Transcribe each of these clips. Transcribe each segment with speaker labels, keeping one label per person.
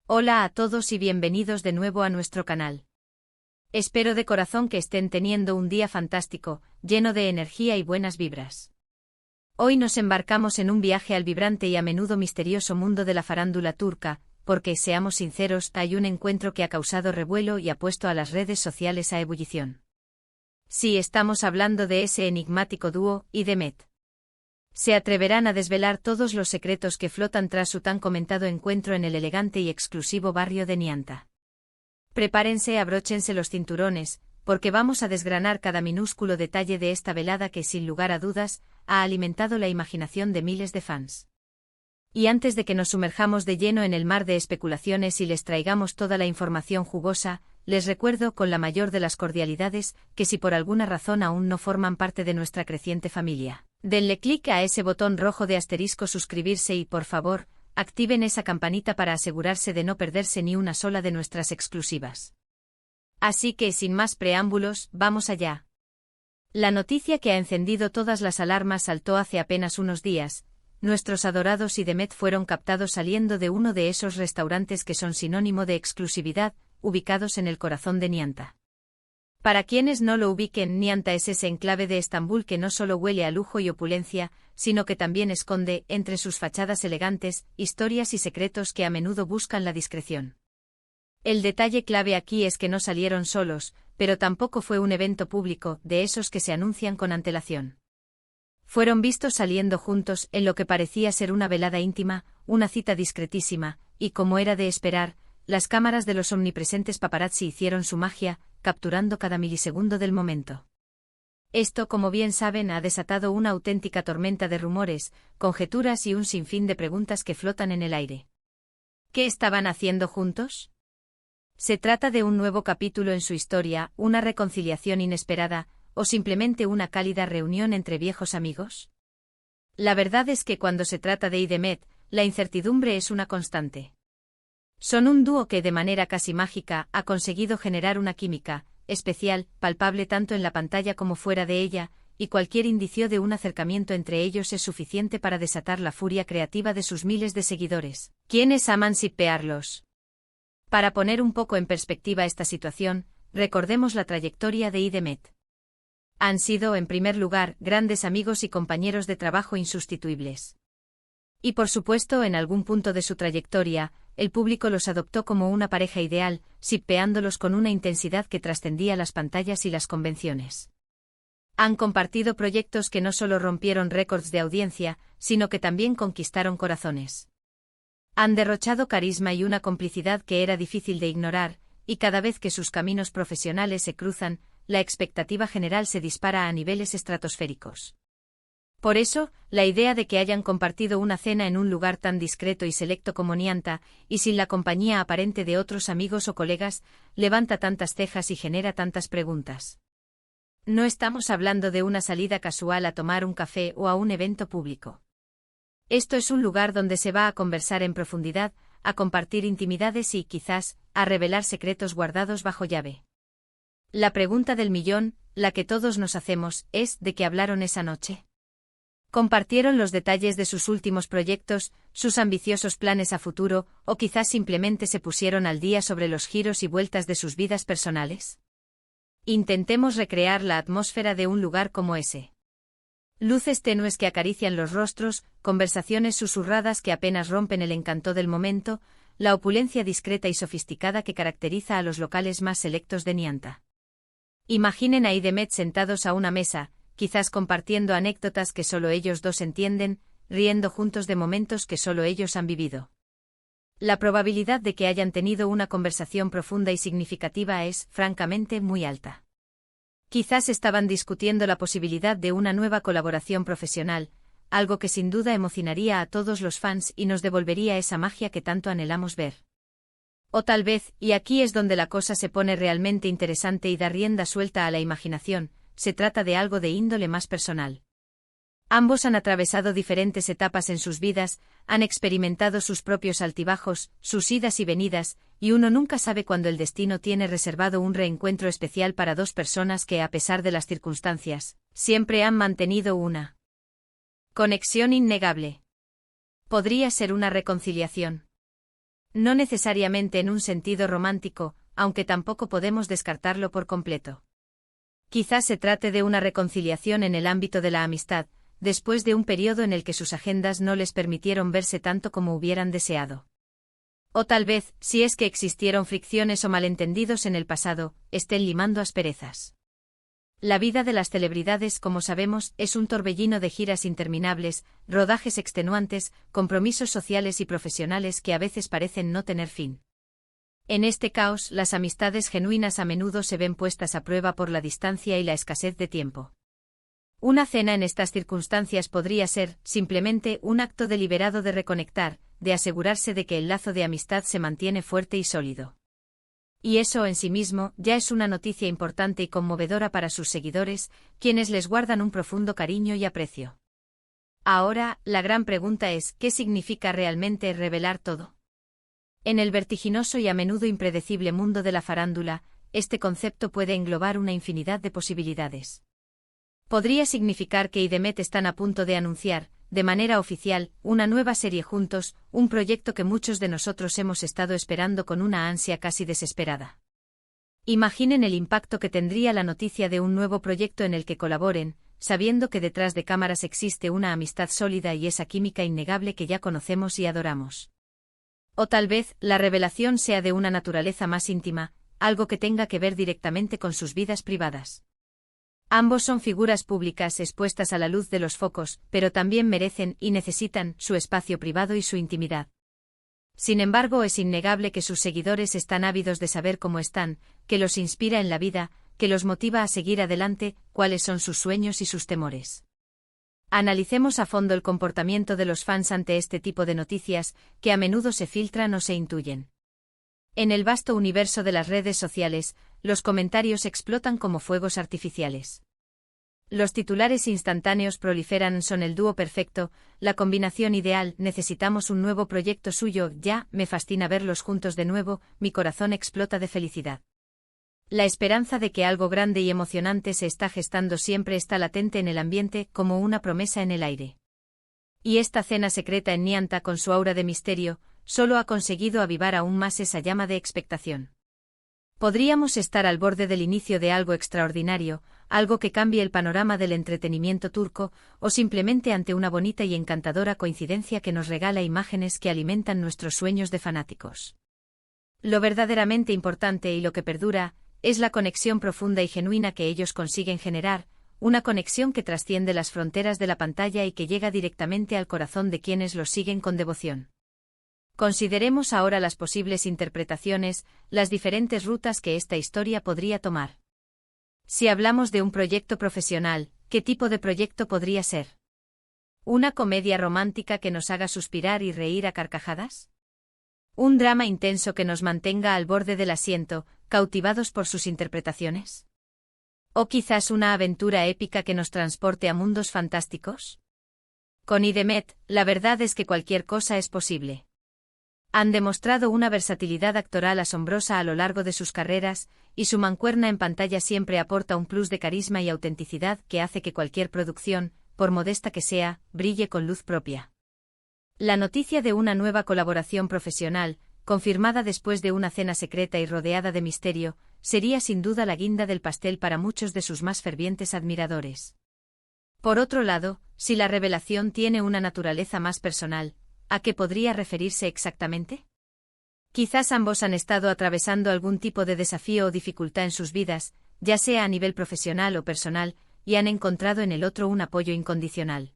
Speaker 1: Hola a todos y bienvenidos de nuevo a nuestro canal. Espero de corazón que estén teniendo un día fantástico, lleno de energía y buenas vibras. Hoy nos embarcamos en un viaje al vibrante y a menudo misterioso mundo de la farándula turca, porque, seamos sinceros, hay un encuentro que ha causado revuelo y ha puesto a las redes sociales a ebullición. Sí, estamos hablando de ese enigmático dúo, y Demet. ¿Se atreverán a desvelar todos los secretos que flotan tras su tan comentado encuentro en el elegante y exclusivo barrio de Nianta? Prepárense, abróchense los cinturones, porque vamos a desgranar cada minúsculo detalle de esta velada que, sin lugar a dudas, ha alimentado la imaginación de miles de fans. Y antes de que nos sumerjamos de lleno en el mar de especulaciones y les traigamos toda la información jugosa, les recuerdo con la mayor de las cordialidades que si por alguna razón aún no forman parte de nuestra creciente familia, denle clic a ese botón rojo de asterisco suscribirse y, por favor, activen esa campanita para asegurarse de no perderse ni una sola de nuestras exclusivas. Así que, sin más preámbulos, vamos allá. La noticia que ha encendido todas las alarmas saltó hace apenas unos días. Nuestros adorados y Demet fueron captados saliendo de uno de esos restaurantes que son sinónimo de exclusividad, ubicados en el corazón de Nianta. Para quienes no lo ubiquen, Nianta es ese enclave de Estambul que no solo huele a lujo y opulencia, sino que también esconde, entre sus fachadas elegantes, historias y secretos que a menudo buscan la discreción. El detalle clave aquí es que no salieron solos, pero tampoco fue un evento público, de esos que se anuncian con antelación. Fueron vistos saliendo juntos en lo que parecía ser una velada íntima, una cita discretísima, y como era de esperar, las cámaras de los omnipresentes paparazzi hicieron su magia, capturando cada milisegundo del momento. Esto, como bien saben, ha desatado una auténtica tormenta de rumores, conjeturas y un sinfín de preguntas que flotan en el aire. ¿Qué estaban haciendo juntos? ¿Se trata de un nuevo capítulo en su historia, una reconciliación inesperada, o simplemente una cálida reunión entre viejos amigos? La verdad es que cuando se trata de Demet, la incertidumbre es una constante. Son un dúo que de manera casi mágica ha conseguido generar una química especial, palpable tanto en la pantalla como fuera de ella, y cualquier indicio de un acercamiento entre ellos es suficiente para desatar la furia creativa de sus miles de seguidores, quienes aman shippearlos. Para poner un poco en perspectiva esta situación, recordemos la trayectoria de Demet. Han sido, en primer lugar, grandes amigos y compañeros de trabajo insustituibles. Y por supuesto, en algún punto de su trayectoria, el público los adoptó como una pareja ideal, shippeándolos con una intensidad que trascendía las pantallas y las convenciones. Han compartido proyectos que no solo rompieron récords de audiencia, sino que también conquistaron corazones. Han derrochado carisma y una complicidad que era difícil de ignorar, y cada vez que sus caminos profesionales se cruzan, la expectativa general se dispara a niveles estratosféricos. Por eso, la idea de que hayan compartido una cena en un lugar tan discreto y selecto como Nianta, y sin la compañía aparente de otros amigos o colegas, levanta tantas cejas y genera tantas preguntas. No estamos hablando de una salida casual a tomar un café o a un evento público. Esto es un lugar donde se va a conversar en profundidad, a compartir intimidades y, quizás, a revelar secretos guardados bajo llave. La pregunta del millón, la que todos nos hacemos, es ¿de qué hablaron esa noche? ¿Compartieron los detalles de sus últimos proyectos, sus ambiciosos planes a futuro, o quizás simplemente se pusieron al día sobre los giros y vueltas de sus vidas personales? Intentemos recrear la atmósfera de un lugar como ese. Luces tenues que acarician los rostros, conversaciones susurradas que apenas rompen el encanto del momento, la opulencia discreta y sofisticada que caracteriza a los locales más selectos de Nianta. Imaginen a Demet sentados a una mesa, quizás compartiendo anécdotas que solo ellos dos entienden, riendo juntos de momentos que solo ellos han vivido. La probabilidad de que hayan tenido una conversación profunda y significativa es, francamente, muy alta. Quizás estaban discutiendo la posibilidad de una nueva colaboración profesional, algo que sin duda emocionaría a todos los fans y nos devolvería esa magia que tanto anhelamos ver. O tal vez, y aquí es donde la cosa se pone realmente interesante y da rienda suelta a la imaginación, se trata de algo de índole más personal. Ambos han atravesado diferentes etapas en sus vidas, han experimentado sus propios altibajos, sus idas y venidas, y uno nunca sabe cuándo el destino tiene reservado un reencuentro especial para dos personas que, a pesar de las circunstancias, siempre han mantenido una conexión innegable. ¿Podría ser una reconciliación? No necesariamente en un sentido romántico, aunque tampoco podemos descartarlo por completo. Quizás se trate de una reconciliación en el ámbito de la amistad, después de un periodo en el que sus agendas no les permitieron verse tanto como hubieran deseado. O tal vez, si es que existieron fricciones o malentendidos en el pasado, estén limando asperezas. La vida de las celebridades, como sabemos, es un torbellino de giras interminables, rodajes extenuantes, compromisos sociales y profesionales que a veces parecen no tener fin. En este caos, las amistades genuinas a menudo se ven puestas a prueba por la distancia y la escasez de tiempo. Una cena en estas circunstancias podría ser, simplemente, un acto deliberado de reconectar, de asegurarse de que el lazo de amistad se mantiene fuerte y sólido. Y eso en sí mismo ya es una noticia importante y conmovedora para sus seguidores, quienes les guardan un profundo cariño y aprecio. Ahora, la gran pregunta es, ¿qué significa realmente revelar todo? En el vertiginoso y a menudo impredecible mundo de la farándula, este concepto puede englobar una infinidad de posibilidades. Podría significar que IDEMET están a punto de anunciar, de manera oficial, una nueva serie juntos, un proyecto que muchos de nosotros hemos estado esperando con una ansia casi desesperada. Imaginen el impacto que tendría la noticia de un nuevo proyecto en el que colaboren, sabiendo que detrás de cámaras existe una amistad sólida y esa química innegable que ya conocemos y adoramos. O tal vez, la revelación sea de una naturaleza más íntima, algo que tenga que ver directamente con sus vidas privadas. Ambos son figuras públicas expuestas a la luz de los focos, pero también merecen y necesitan su espacio privado y su intimidad. Sin embargo, es innegable que sus seguidores están ávidos de saber cómo están, que los inspira en la vida, que los motiva a seguir adelante, cuáles son sus sueños y sus temores. Analicemos a fondo el comportamiento de los fans ante este tipo de noticias, que a menudo se filtran o se intuyen. En el vasto universo de las redes sociales, los comentarios explotan como fuegos artificiales. Los titulares instantáneos proliferan: son el dúo perfecto, la combinación ideal, necesitamos un nuevo proyecto suyo, ya, me fascina verlos juntos de nuevo, mi corazón explota de felicidad. La esperanza de que algo grande y emocionante se está gestando siempre está latente en el ambiente, como una promesa en el aire. Y esta cena secreta en Nianta, con su aura de misterio, solo ha conseguido avivar aún más esa llama de expectación. Podríamos estar al borde del inicio de algo extraordinario, algo que cambie el panorama del entretenimiento turco, o simplemente ante una bonita y encantadora coincidencia que nos regala imágenes que alimentan nuestros sueños de fanáticos. Lo verdaderamente importante y lo que perdura, es la conexión profunda y genuina que ellos consiguen generar, una conexión que trasciende las fronteras de la pantalla y que llega directamente al corazón de quienes los siguen con devoción. Consideremos ahora las posibles interpretaciones, las diferentes rutas que esta historia podría tomar. Si hablamos de un proyecto profesional, ¿qué tipo de proyecto podría ser? ¿Una comedia romántica que nos haga suspirar y reír a carcajadas? ¿Un drama intenso que nos mantenga al borde del asiento, cautivados por sus interpretaciones? ¿O quizás una aventura épica que nos transporte a mundos fantásticos? Con IDEMET, la verdad es que cualquier cosa es posible. Han demostrado una versatilidad actoral asombrosa a lo largo de sus carreras, y su mancuerna en pantalla siempre aporta un plus de carisma y autenticidad que hace que cualquier producción, por modesta que sea, brille con luz propia. La noticia de una nueva colaboración profesional, confirmada después de una cena secreta y rodeada de misterio, sería sin duda la guinda del pastel para muchos de sus más fervientes admiradores. Por otro lado, si la revelación tiene una naturaleza más personal, ¿a qué podría referirse exactamente? Quizás ambos han estado atravesando algún tipo de desafío o dificultad en sus vidas, ya sea a nivel profesional o personal, y han encontrado en el otro un apoyo incondicional.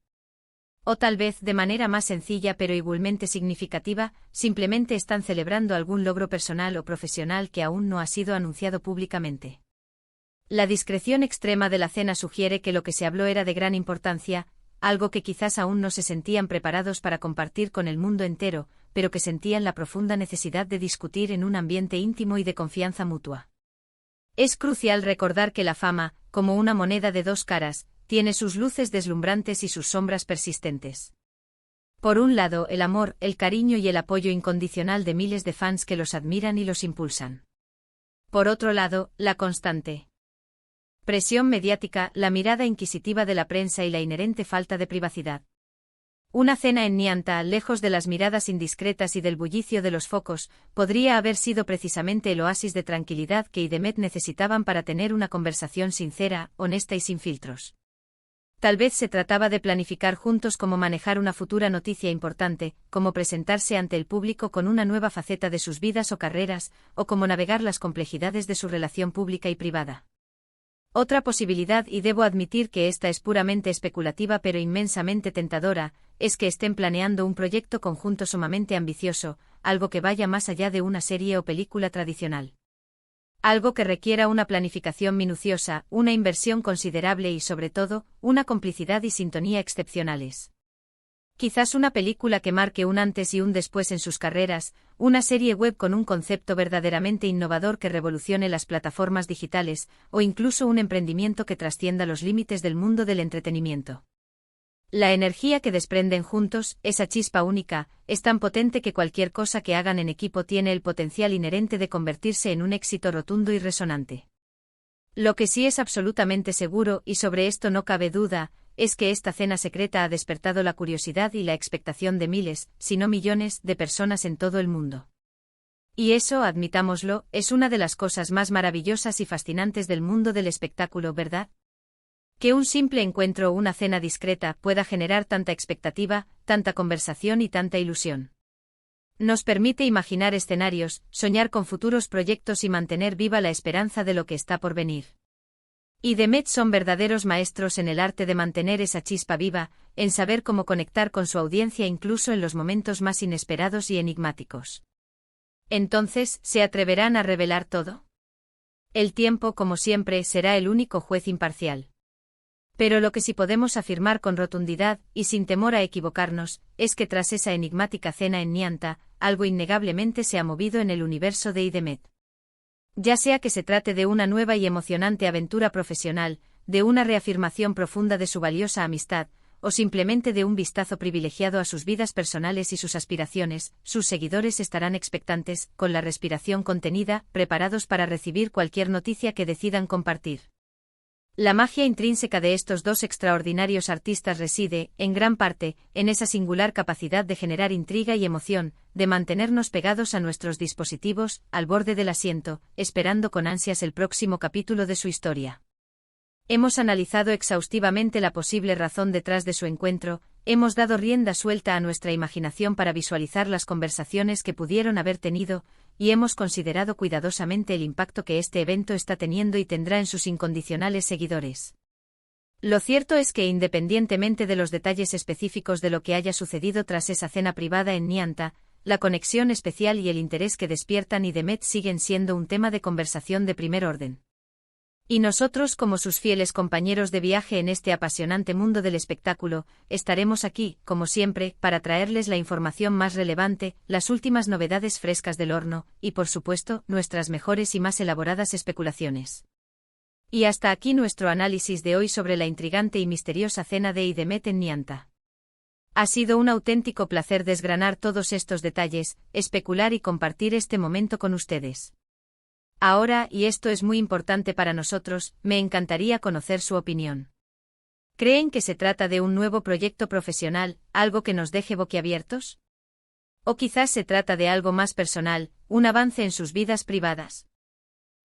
Speaker 1: O tal vez, de manera más sencilla pero igualmente significativa, simplemente están celebrando algún logro personal o profesional que aún no ha sido anunciado públicamente. La discreción extrema de la cena sugiere que lo que se habló era de gran importancia, algo que quizás aún no se sentían preparados para compartir con el mundo entero, pero que sentían la profunda necesidad de discutir en un ambiente íntimo y de confianza mutua. Es crucial recordar que la fama, como una moneda de dos caras, tiene sus luces deslumbrantes y sus sombras persistentes. Por un lado, el amor, el cariño y el apoyo incondicional de miles de fans que los admiran y los impulsan. Por otro lado, la constante presión mediática, la mirada inquisitiva de la prensa y la inherente falta de privacidad. Una cena en Nianta, lejos de las miradas indiscretas y del bullicio de los focos, podría haber sido precisamente el oasis de tranquilidad que IDEMET necesitaban para tener una conversación sincera, honesta y sin filtros. Tal vez se trataba de planificar juntos cómo manejar una futura noticia importante, cómo presentarse ante el público con una nueva faceta de sus vidas o carreras, o cómo navegar las complejidades de su relación pública y privada. Otra posibilidad, y debo admitir que esta es puramente especulativa pero inmensamente tentadora, es que estén planeando un proyecto conjunto sumamente ambicioso, algo que vaya más allá de una serie o película tradicional. Algo que requiera una planificación minuciosa, una inversión considerable y sobre todo, una complicidad y sintonía excepcionales. Quizás una película que marque un antes y un después en sus carreras, una serie web con un concepto verdaderamente innovador que revolucione las plataformas digitales, o incluso un emprendimiento que trascienda los límites del mundo del entretenimiento. La energía que desprenden juntos, esa chispa única, es tan potente que cualquier cosa que hagan en equipo tiene el potencial inherente de convertirse en un éxito rotundo y resonante. Lo que sí es absolutamente seguro, y sobre esto no cabe duda, es que esta cena secreta ha despertado la curiosidad y la expectación de miles, si no millones, de personas en todo el mundo. Y eso, admitámoslo, es una de las cosas más maravillosas y fascinantes del mundo del espectáculo, ¿verdad? Que un simple encuentro o una cena discreta pueda generar tanta expectativa, tanta conversación y tanta ilusión. Nos permite imaginar escenarios, soñar con futuros proyectos y mantener viva la esperanza de lo que está por venir. IDEMET son verdaderos maestros en el arte de mantener esa chispa viva, en saber cómo conectar con su audiencia incluso en los momentos más inesperados y enigmáticos. Entonces, ¿se atreverán a revelar todo? El tiempo, como siempre, será el único juez imparcial. Pero lo que sí podemos afirmar con rotundidad, y sin temor a equivocarnos, es que tras esa enigmática cena en Nianta, algo innegablemente se ha movido en el universo de IDEMET. Ya sea que se trate de una nueva y emocionante aventura profesional, de una reafirmación profunda de su valiosa amistad, o simplemente de un vistazo privilegiado a sus vidas personales y sus aspiraciones, sus seguidores estarán expectantes, con la respiración contenida, preparados para recibir cualquier noticia que decidan compartir. La magia intrínseca de estos dos extraordinarios artistas reside, en gran parte, en esa singular capacidad de generar intriga y emoción, de mantenernos pegados a nuestros dispositivos, al borde del asiento, esperando con ansias el próximo capítulo de su historia. Hemos analizado exhaustivamente la posible razón detrás de su encuentro, hemos dado rienda suelta a nuestra imaginación para visualizar las conversaciones que pudieron haber tenido, y hemos considerado cuidadosamente el impacto que este evento está teniendo y tendrá en sus incondicionales seguidores. Lo cierto es que independientemente de los detalles específicos de lo que haya sucedido tras esa cena privada en Nianta, la conexión especial y el interés que despiertan IDEMET siguen siendo un tema de conversación de primer orden. Y nosotros, como sus fieles compañeros de viaje en este apasionante mundo del espectáculo, estaremos aquí, como siempre, para traerles la información más relevante, las últimas novedades frescas del horno, y por supuesto, nuestras mejores y más elaboradas especulaciones. Y hasta aquí nuestro análisis de hoy sobre la intrigante y misteriosa cena de IDEMET en Nianta. Ha sido un auténtico placer desgranar todos estos detalles, especular y compartir este momento con ustedes. Ahora, y esto es muy importante para nosotros, me encantaría conocer su opinión. ¿Creen que se trata de un nuevo proyecto profesional, algo que nos deje boquiabiertos? ¿O quizás se trata de algo más personal, un avance en sus vidas privadas?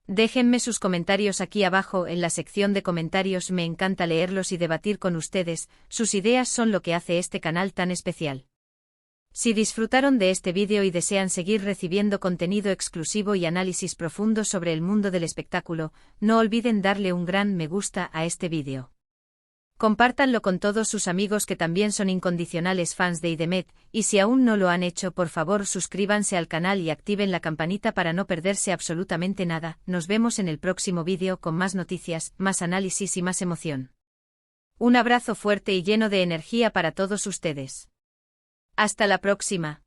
Speaker 1: Déjenme sus comentarios aquí abajo en la sección de comentarios, me encanta leerlos y debatir con ustedes, sus ideas son lo que hace este canal tan especial. Si disfrutaron de este vídeo y desean seguir recibiendo contenido exclusivo y análisis profundo sobre el mundo del espectáculo, no olviden darle un gran me gusta a este vídeo. Compártanlo con todos sus amigos que también son incondicionales fans de IDEMET, y si aún no lo han hecho, por favor suscríbanse al canal y activen la campanita para no perderse absolutamente nada. Nos vemos en el próximo vídeo con más noticias, más análisis y más emoción. Un abrazo fuerte y lleno de energía para todos ustedes. Hasta la próxima.